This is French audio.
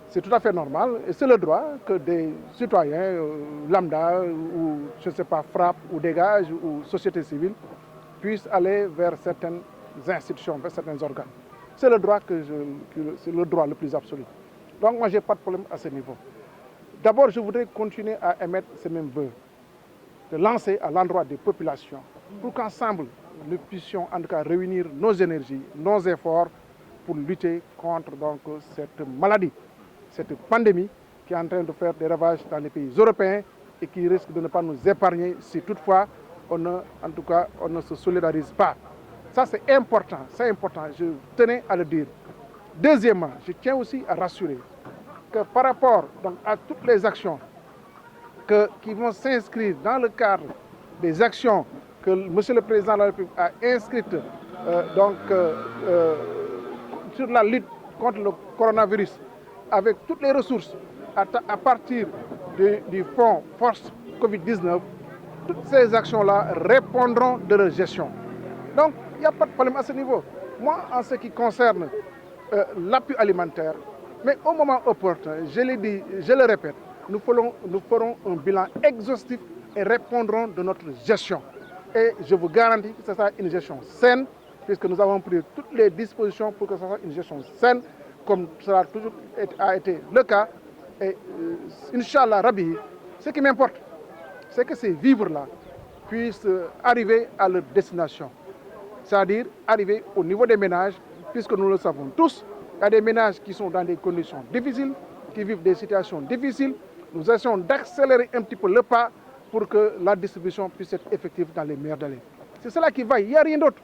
C'est tout à fait normal et c'est le droit que des citoyens lambda ou, je ne sais pas, frappe ou dégage ou société civile puissent aller vers certaines institutions, vers certains organes. C'est le droit c'est le droit le plus absolu. Donc moi, je n'ai pas de problème à ce niveau. D'abord, je voudrais continuer à émettre ces mêmes vœux, de lancer à l'endroit des populations pour qu'ensemble, nous puissions en tout cas réunir nos énergies, nos efforts pour lutter contre donc, cette maladie, cette pandémie qui est en train de faire des ravages dans les pays européens et qui risque de ne pas nous épargner si toutefois on ne se solidarise pas. Ça c'est important, je tenais à le dire. Deuxièmement, je tiens aussi à rassurer que par rapport donc, à toutes les actions qui vont s'inscrire dans le cadre des actions que M. le Président de la République a inscrites sur la lutte contre le coronavirus, avec toutes les ressources à partir du fonds Force Covid-19, toutes ces actions-là répondront de leur gestion. Donc, il n'y a pas de problème à ce niveau. Moi, en ce qui concerne l'appui alimentaire, mais au moment opportun, je l'ai dit, je le répète, nous ferons un bilan exhaustif et répondront de notre gestion. Et je vous garantis que ce sera une gestion saine, puisque nous avons pris toutes les dispositions pour que ce soit une gestion saine, comme cela toujours a été le cas. Et Inch'Allah Rabbi, ce qui m'importe, c'est que ces vivres-là puissent arriver à leur destination. C'est-à-dire arriver au niveau des ménages, puisque nous le savons tous, il y a des ménages qui sont dans des conditions difficiles, qui vivent des situations difficiles. Nous essayons d'accélérer un petit peu le pas pour que la distribution puisse être effective dans les meilleurs délais. C'est cela qui vaille, il n'y a rien d'autre.